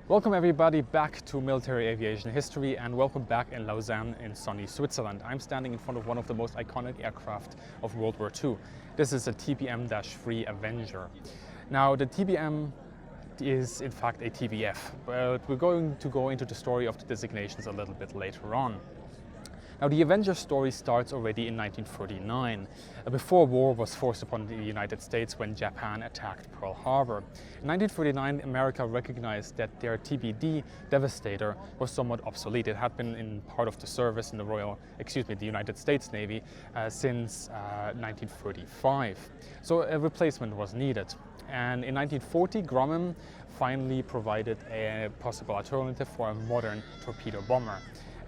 Welcome everybody back to Military Aviation History, and welcome back in Lausanne in sunny Switzerland. I'm standing in front of one of the most iconic aircraft of World War II. This is a TBM-3 Avenger. Now the TBM is in fact a TBF, but we're going to go into the story of the designations a little bit later on. Now the Avenger story starts already in 1939, before war was forced upon the United States when Japan attacked Pearl Harbor. In 1939, America recognized that their TBD Devastator was somewhat obsolete. It had been in part of the service in the United States Navy since 1935. So a replacement was needed. And in 1940, Grumman finally provided a possible alternative for a modern torpedo bomber,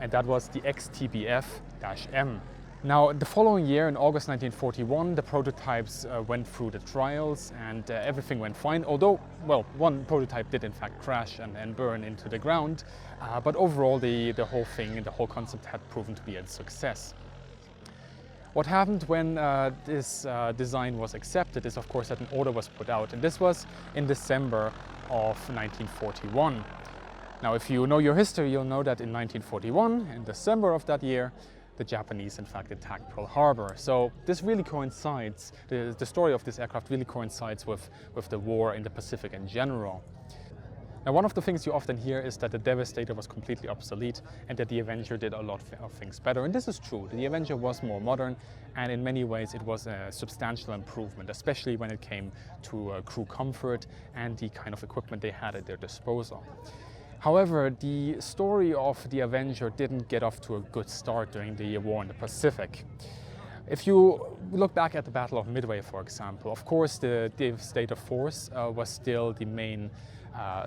and that was the ex-TBF-M. Now, the following year, in August 1941, the prototypes went through the trials and everything went fine, although, well, one prototype did in fact crash and burn into the ground, but overall the whole thing and the whole concept had proven to be a success. What happened when this design was accepted is, of course, that an order was put out, and this was in December of 1941. Now, if you know your history, you'll know that in 1941, in December of that year, the Japanese in fact attacked Pearl Harbor. So this really coincides, the story of this aircraft really coincides with the war in the Pacific in general. Now, one of the things you often hear is that the Devastator was completely obsolete and that the Avenger did a lot of things better. And this is true. The Avenger was more modern, and in many ways it was a substantial improvement, especially when it came to crew comfort and the kind of equipment they had at their disposal. However, the story of the Avenger didn't get off to a good start during the war in the Pacific. If you look back at the Battle of Midway, for example, of course the Devastator force was still the main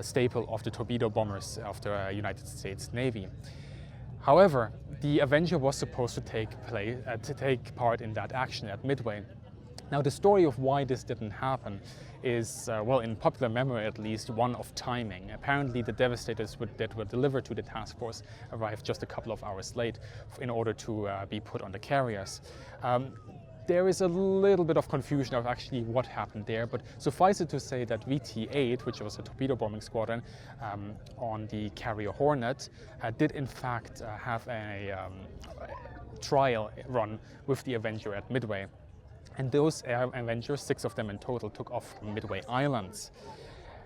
staple of the torpedo bombers of the United States Navy. However, the Avenger was supposed to take part in that action at Midway. Now, the story of why this didn't happen is, well, in popular memory at least, one of timing. Apparently the Devastators that were delivered to the task force arrived just a couple of hours late in order to be put on the carriers. There is a little bit of confusion of actually what happened there, but suffice it to say that VT-8, which was a torpedo bombing squadron on the carrier Hornet, did in fact have a trial run with the Avenger at Midway. And those Avengers, 6 of them in total, took off from Midway Islands.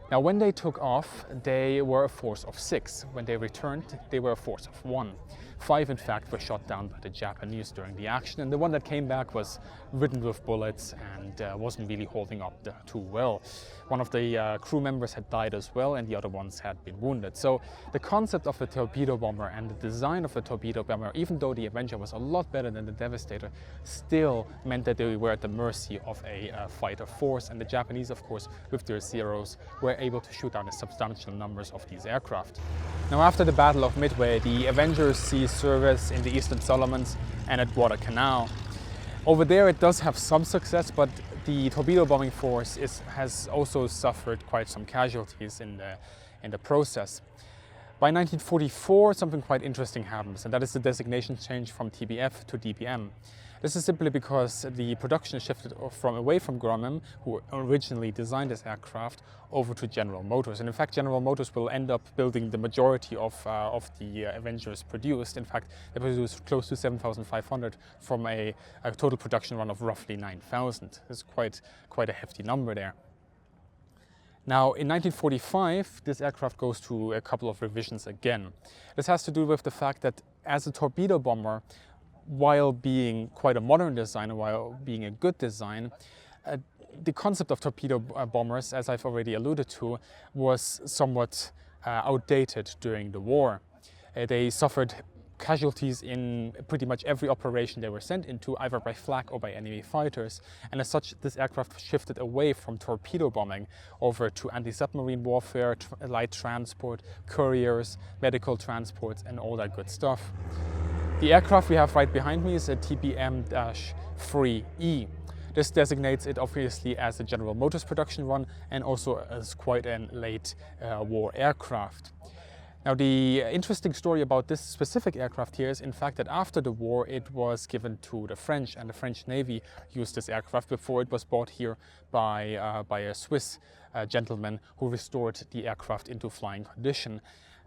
Now, when they took off, they were a force of 6. When they returned, they were a force of 1. 5, in fact, were shot down by the Japanese during the action, and the one that came back was ridden with bullets and wasn't really holding up too well. One of the crew members had died as well, and the other ones had been wounded. So the concept of a torpedo bomber and the design of a torpedo bomber, even though the Avenger was a lot better than the Devastator, still meant that they were at the mercy of a fighter force, and the Japanese, of course, with their Zeros, were able to shoot down a substantial numbers of these aircraft. Now, after the Battle of Midway, the Avengers ceased service in the Eastern Solomons and at Guadalcanal. Over there it does have some success, but the torpedo bombing force has also suffered quite some casualties in the process. By 1944, something quite interesting happens, and that is the designation change from TBF to DBM. This is simply because the production shifted away from Grumman, who originally designed this aircraft, over to General Motors. And in fact, General Motors will end up building the majority of the Avengers produced. In fact, they produced close to 7,500 from a total production run of roughly 9,000. It's quite a hefty number there. Now, in 1945, this aircraft goes through a couple of revisions again. This has to do with the fact that as a torpedo bomber, while being quite a modern design, while being a good design, the concept of torpedo bombers, as I've already alluded to, was somewhat outdated during the war. They suffered casualties in pretty much every operation they were sent into, either by flak or by enemy fighters, and as such this aircraft shifted away from torpedo bombing over to anti-submarine warfare, light transport, couriers, medical transports, and all that good stuff. The aircraft we have right behind me is a TBM-3E. This designates it obviously as a General Motors production run and also as quite a late war aircraft. Now, the interesting story about this specific aircraft here is in fact that after the war it was given to the French, and the French Navy used this aircraft before it was bought here by a Swiss gentleman who restored the aircraft into flying condition.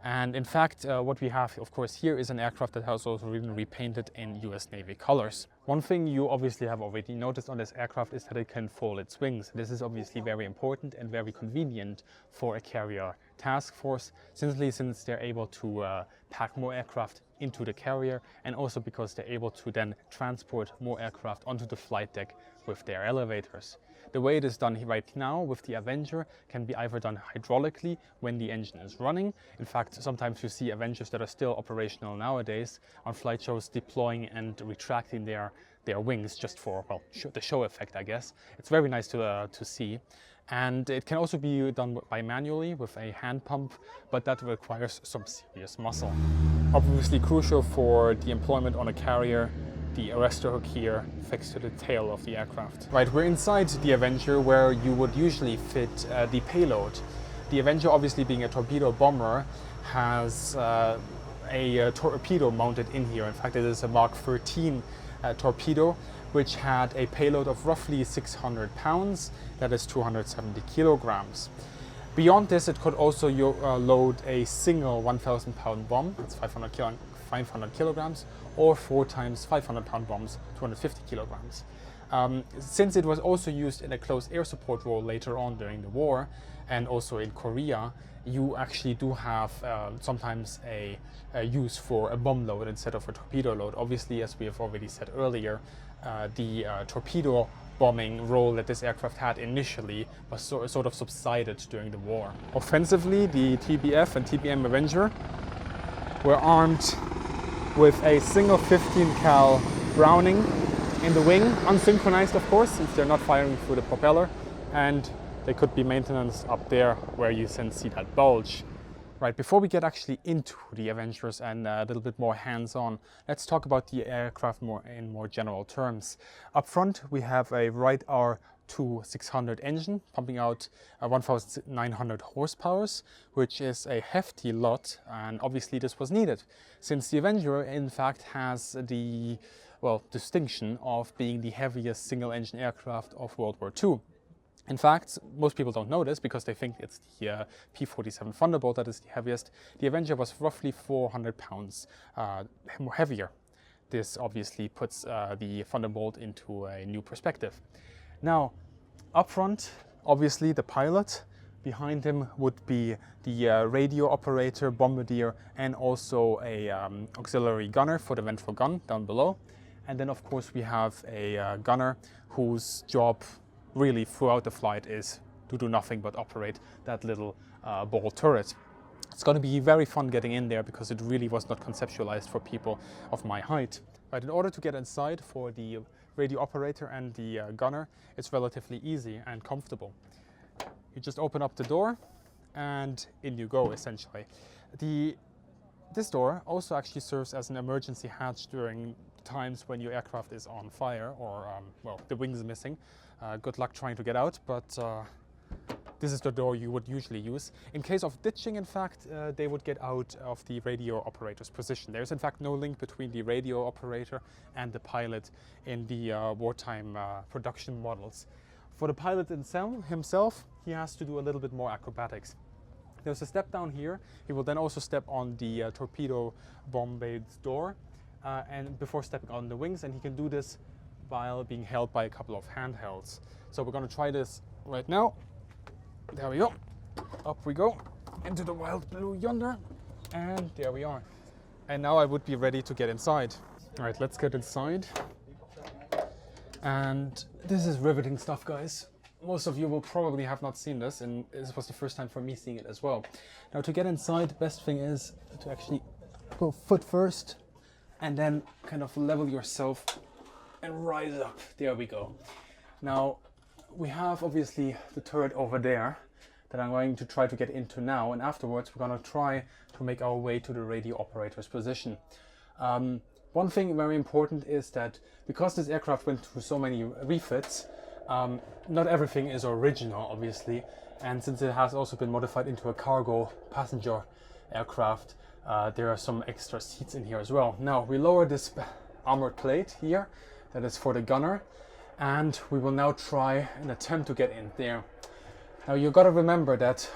And in fact, what we have, of course, here is an aircraft that has also been repainted in US Navy colors. One thing you obviously have already noticed on this aircraft is that it can fold its wings. This is obviously very important and very convenient for a carrier task force, since they're able to pack more aircraft into the carrier, and also because they're able to then transport more aircraft onto the flight deck with their elevators. The way it is done right now with the Avenger can be either done hydraulically when the engine is running. In fact, sometimes you see Avengers that are still operational nowadays on flight shows deploying and retracting their wings just for, well, the show effect, I guess. It's very nice to see. And it can also be done by manually with a hand pump, but that requires some serious muscle. Obviously crucial for the employment on a carrier, the arrestor hook here fixed to the tail of the aircraft. Right, we're inside the Avenger where you would usually fit the payload. The Avenger, obviously being a torpedo bomber, has a torpedo mounted in here. In fact, it is a Mark 13 torpedo, which had a payload of roughly 600 pounds, that is 270 kilograms. Beyond this, it could also load a single 1,000 pound bomb, that's 500 kilograms, or 4 times 500 pound bombs, 250 kilograms. Since it was also used in a close air support role later on during the war, and also in Korea, you actually do have sometimes a use for a bomb load instead of a torpedo load. Obviously, as we have already said earlier, the torpedo bombing role that this aircraft had initially was sort of subsided during the war. Offensively, the TBF and TBM Avenger were armed with a single 15 cal Browning in the wing, unsynchronized of course, since they're not firing through the propeller, and they could be maintenance up there where you can see that bulge. Right, before we get actually into the Avengers and a little bit more hands-on, let's talk about the aircraft in more general terms. Up front, we have a Wright R2-600 engine pumping out 1,900 horsepower, which is a hefty lot, and obviously this was needed, since the Avenger in fact has the, well, distinction of being the heaviest single-engine aircraft of World War II. In fact, most people don't know this because they think it's the P-47 Thunderbolt that is the heaviest. The Avenger was roughly 400 pounds more heavier. This obviously puts the Thunderbolt into a new perspective. Now, up front, obviously the pilot. Behind him would be the radio operator, bombardier, and also a auxiliary gunner for the ventral gun down below. And then, of course, we have a gunner whose job really throughout the flight is to do nothing but operate that little ball turret. It's going to be very fun getting in there because it really was not conceptualized for people of my height. But in order to get inside for the radio operator and the gunner, it's relatively easy and comfortable. You just open up the door and in you go, essentially. This door also actually serves as an emergency hatch during times when your aircraft is on fire or, well, the wing is missing. Good luck trying to get out, but this is the door you would usually use. In case of ditching, in fact, they would get out of the radio operator's position. There's in fact no link between the radio operator and the pilot in the wartime production models. For the pilot himself, he has to do a little bit more acrobatics. There's a step down here. He will then also step on the torpedo bomb bay's door and before stepping on the wings, and he can do this while being held by a couple of handhelds. So we're going to try this right now. There we go. Up we go into the wild blue yonder, and there we are. And now I would be ready to get inside. All right, let's get inside. And this is riveting stuff, guys. Most of you will probably have not seen this, and this was the first time for me seeing it as well. Now, to get inside, the best thing is to actually go foot first and then kind of level yourself and rise up. There we go. Now, we have obviously the turret over there that I'm going to try to get into now, and afterwards we're going to try to make our way to the radio operator's position. One thing very important is that because this aircraft went through so many refits, not everything is original, obviously, and since it has also been modified into a cargo passenger aircraft, there are some extra seats in here as well. Now, we lower this armored plate here, that is for the gunner, and we will now try an attempt to get in there. Now you gotta remember that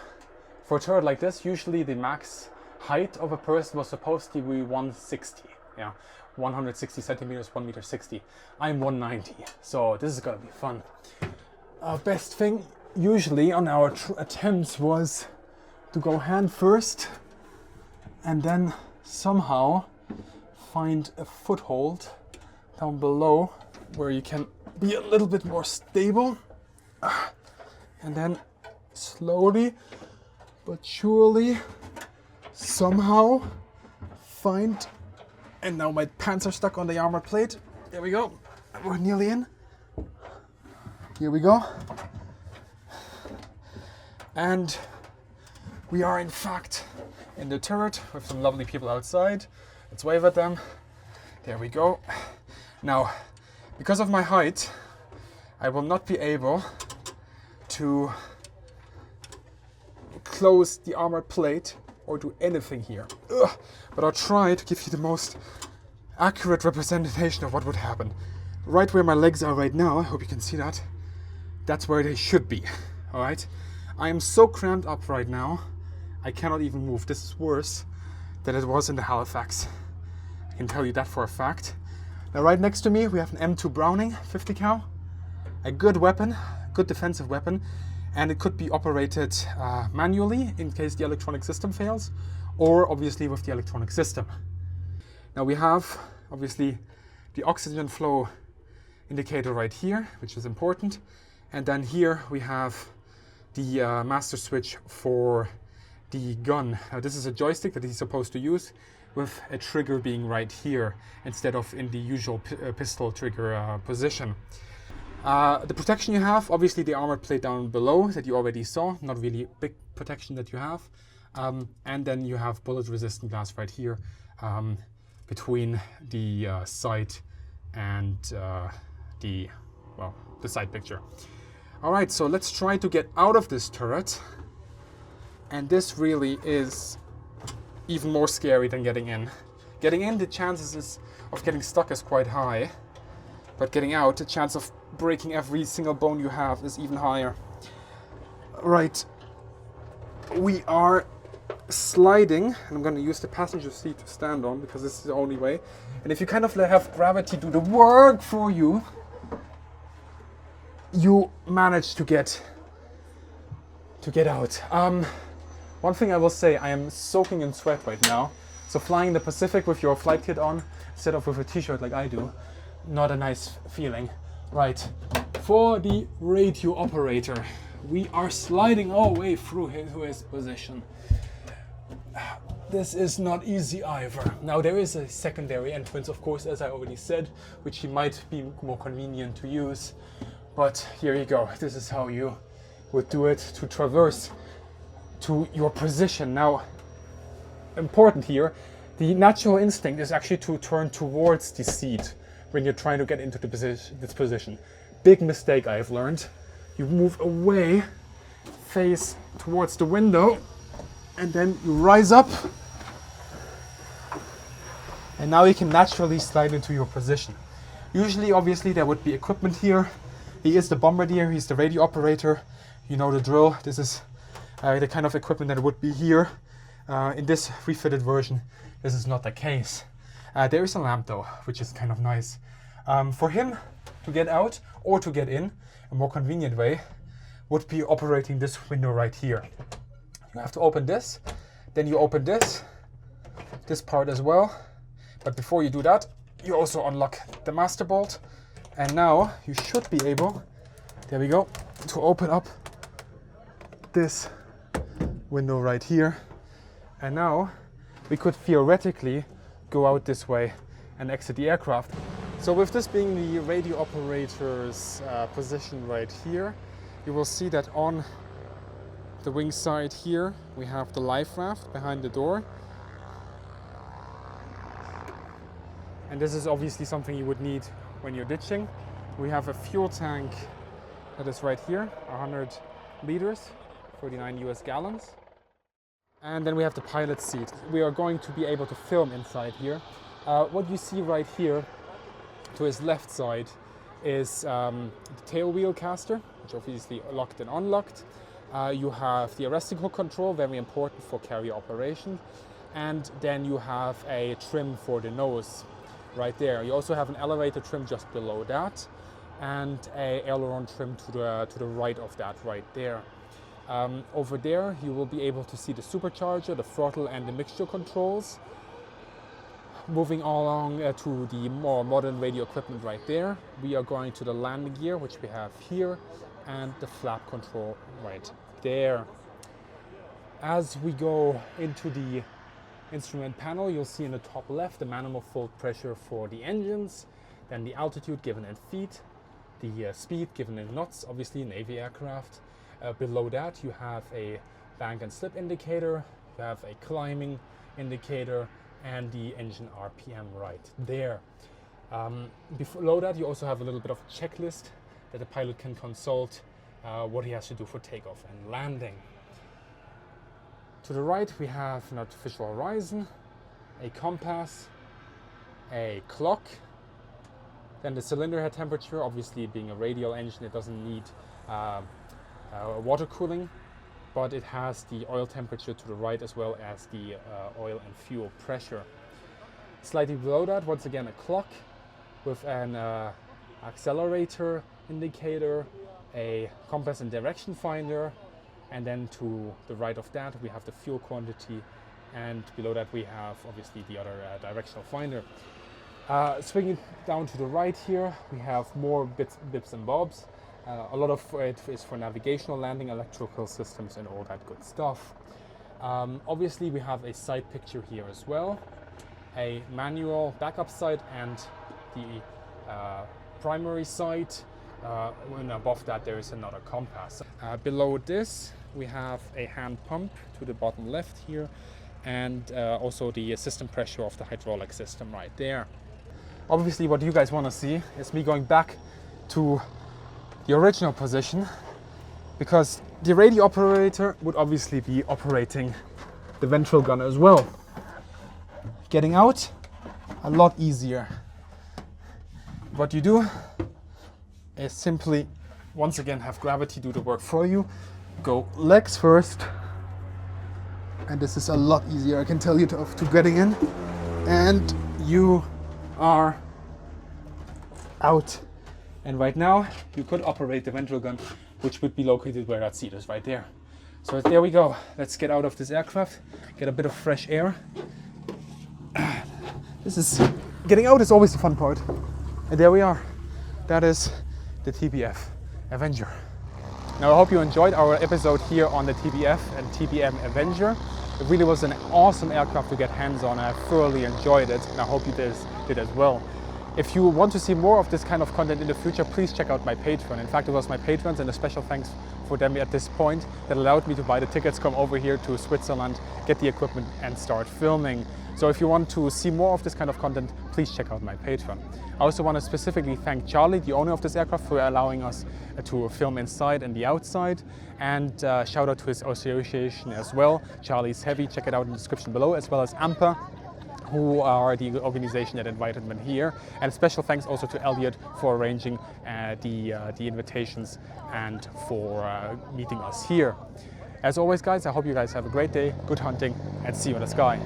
for a turret like this, usually the max height of a person was supposed to be 160. Yeah, 160 centimeters, 1.60 meters. I'm 190, so this is gonna be fun. Best thing usually on our attempts was to go hand first and then somehow find a foothold down below where you can be a little bit more stable, and then slowly but surely somehow find, and now my pants are stuck on the armor plate. There we go, we're nearly in. Here we go. And we are in fact in the turret with some lovely people outside. Let's wave at them. There we go. Now, because of my height, I will not be able to close the armor plate or do anything here. But I'll try to give you the most accurate representation of what would happen. Right where my legs are right now, I hope you can see that. That's where they should be, all right? I am so cramped up right now, I cannot even move. This is worse than it was in the Halifax. I can tell you that for a fact. Now right next to me, we have an M2 Browning 50 cal. A good weapon, good defensive weapon, and it could be operated manually in case the electronic system fails, or obviously with the electronic system. Now we have obviously the oxygen flow indicator right here, which is important. And then here we have the master switch for the gun. Now this is a joystick that he's supposed to use with a trigger being right here instead of in the usual pistol trigger position. The protection you have, obviously the armor plate down below that you already saw, not really big protection that you have. And then you have bullet resistant glass right here between the sight and the side picture. All right, so let's try to get out of this turret. And this really is even more scary than getting in. Getting in, the chances of getting stuck is quite high. But getting out, the chance of breaking every single bone you have is even higher. Right, we are sliding. And I'm going to use the passenger seat to stand on because this is the only way. And if you kind of have gravity do the work for you, you manage to get out. One thing I will say, I am soaking in sweat right now. So flying in the Pacific with your flight kit on, instead of with a t-shirt like I do, not a nice feeling. Right, for the radio operator, we are sliding our way through his position. This is not easy either. Now there is a secondary entrance, of course, as I already said, which might be more convenient to use. But here you go, this is how you would do it to traverse to your position. Now, important here, the natural instinct is actually to turn towards the seat when you're trying to get into this position. Big mistake I've learned. You move away, face towards the window, and then you rise up. And now you can naturally slide into your position. Usually, obviously, there would be equipment here. He is the bombardier, he's the radio operator. You know the drill. This is the kind of equipment that would be here. In this refitted version, this is not the case. There is a lamp though, which is kind of nice. For him to get out or to get in, a more convenient way would be operating this window right here. You have to open this, then you open this part as well. But before you do that, you also unlock the master bolt. And now you should be able, there we go, to open up this window right here. And now we could theoretically go out this way and exit the aircraft. So with this being the radio operator's position right here, you will see that on the wing side here, we have the life raft behind the door. And this is obviously something you would need when you're ditching. We have a fuel tank that is right here, 100 liters, 49 US gallons. And then we have the pilot seat. We are going to be able to film inside here. What you see right here to his left side is the tail wheel caster, which obviously locked and unlocked. You have the arresting hook control, very important for carrier operation. And then you have a trim for the nose right there. You also have an elevator trim just below that, and a aileron trim to the right of that right there. Over there you will be able to see the supercharger, the throttle and the mixture controls. Moving along to the more modern radio equipment right there, we are going to the landing gear, which we have here, and the flap control right there. As we go into the instrument panel, you'll see in the top left the manifold pressure for the engines, then the altitude given in feet, the speed given in knots, obviously in Navy aircraft. Below that you have a bank and slip indicator, you have a climbing indicator, and the engine RPM right there. Below that you also have a little bit of a checklist that the pilot can consult what he has to do for takeoff and landing. To the right we have an artificial horizon, a compass, a clock, then the cylinder head temperature. Obviously, being a radial engine, it doesn't need water cooling, but it has the oil temperature to the right as well as the oil and fuel pressure. Slightly below that, once again, a clock with an accelerator indicator, a compass and direction finder, and then to the right of that we have the fuel quantity, and below that we have obviously the other directional finder. Swinging down to the right here we have more bits and bobs. A lot of it is for navigational, landing, electrical systems and all that good stuff. Obviously we have a side picture here as well, a manual backup side and the primary side. And above that there is another compass. Below this we have a hand pump to the bottom left here, and also the system pressure of the hydraulic system right there. Obviously what you guys want to see is me going back to the original position, because the radio operator would obviously be operating the ventral gun as well. Getting out, a lot easier. What you do is simply, once again, have gravity do the work for you. Go legs first, and this is a lot easier, I can tell you, to getting in, and you are out. And right now you could operate the ventral gun, which would be located where that seat is right there. So there we go. Let's get out of this aircraft, get a bit of fresh air. Getting out is always the fun part. And there we are. That is the TBF Avenger. Now I hope you enjoyed our episode here on the TBF and TBM Avenger. It really was an awesome aircraft to get hands on. I thoroughly enjoyed it, and I hope you did as well. If you want to see more of this kind of content in the future, please check out my Patreon. In fact, it was my patrons, and a special thanks for them at this point, that allowed me to buy the tickets, come over here to Switzerland, get the equipment and start filming. So if you want to see more of this kind of content, please check out my Patreon. I also want to specifically thank Charlie, the owner of this aircraft, for allowing us to film inside and the outside. And shout out to his association as well, Charlie's Heavy. Check it out in the description below, as well as AMPA, who are the organization that invited me here. And special thanks also to Elliot for arranging the invitations and for meeting us here. As always guys, I hope you guys have a great day, good hunting, and see you in the sky.